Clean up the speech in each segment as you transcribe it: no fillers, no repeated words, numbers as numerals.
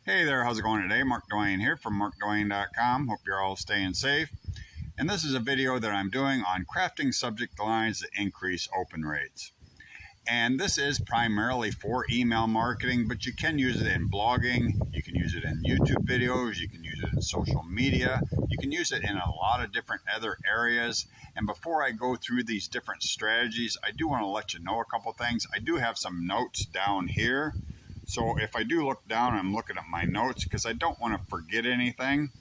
Hey there, how's it going today? Mark Dwayne here from markdwayne.com. Hope you're all staying safe. And this is a video that I'm doing on crafting subject lines that increase open rates. And this is primarily for email marketing, but you can use it in blogging, you can use it in YouTube videos, you can use it in social media, you can use it in a lot of different other areas. And before I go through these different strategies, I do want to let you know a couple things. I do have some notes down here. So if I do look down, I'm looking at my notes because I don't want to forget anything.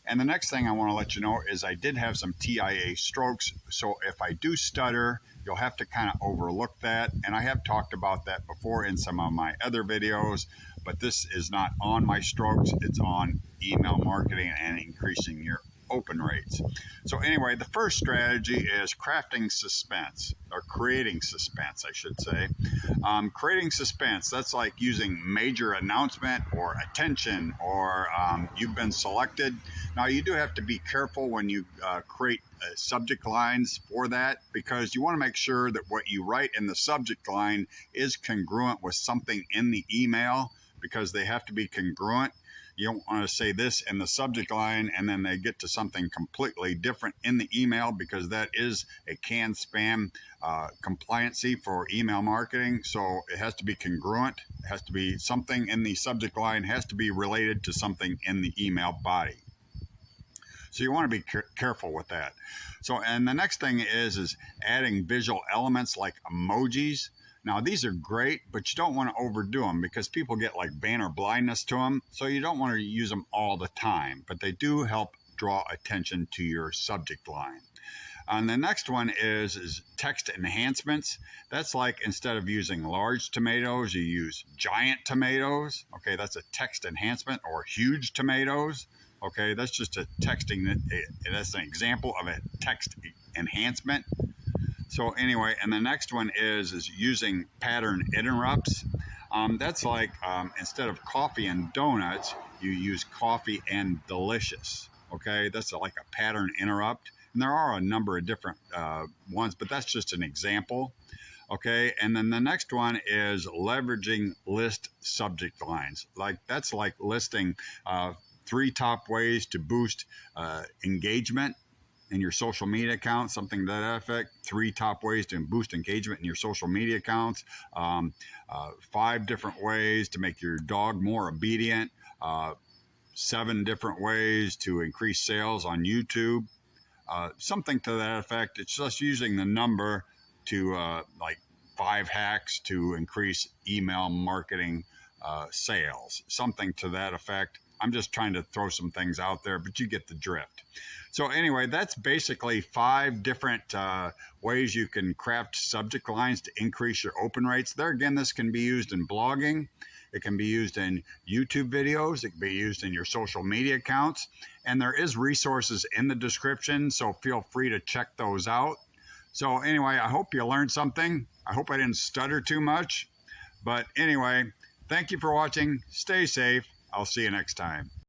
And the next thing I want to let you know is I did have some TIA strokes. So if I do stutter, you'll have to kind of overlook that. And I have talked about that before in some of my other videos, but this is not on my strokes. It's on email marketing and increasing your open rates. So anyway, the first strategy is crafting suspense, or creating suspense, I should say. Creating suspense, that's like using major announcement or attention or you've been selected. Now you do have to be careful when you create subject lines for that, because you want to make sure that what you write in the subject line is congruent with something in the email, because they have to be congruent. You don't want to say this in the subject line and then they get to something completely different in the email, because that is a canned spam compliancy for email marketing. So it has to be congruent. It has to be something in the subject line, has to be related to something in the email body. So you want to be careful with that. So, and the next thing is adding visual elements like emojis. Now, these are great, but you don't want to overdo them because people get like banner blindness to them. So you don't want to use them all the time, but they do help draw attention to your subject line. And the next one is text enhancements. That's like, instead of using large tomatoes, you use giant tomatoes. Okay, that's a text enhancement. Or huge tomatoes. Okay, that's just a texting, that's an example of a text enhancement. So anyway, and the next one is using pattern interrupts. That's like, instead of coffee and donuts, you use coffee and delicious. Okay, that's like a pattern interrupt. And there are a number of different ones, but that's just an example. Okay, and then the next one is leveraging list subject lines. Like, that's like listing 3 top ways to boost engagement in your social media accounts, something to that effect. 3 top ways to boost engagement in your social media accounts. 5 different ways to make your dog more obedient. 7 different ways to increase sales on YouTube. Something to that effect. It's just using the number to like 5 hacks to increase email marketing sales. Something to that effect. I'm just trying to throw some things out there, but you get the drift. So anyway, that's basically 5 different ways you can craft subject lines to increase your open rates. There again, this can be used in blogging. It can be used in YouTube videos. It can be used in your social media accounts. And there is resources in the description, so feel free to check those out. So anyway, I hope you learned something. I hope I didn't stutter too much. But anyway, thank you for watching. Stay safe. I'll see you next time.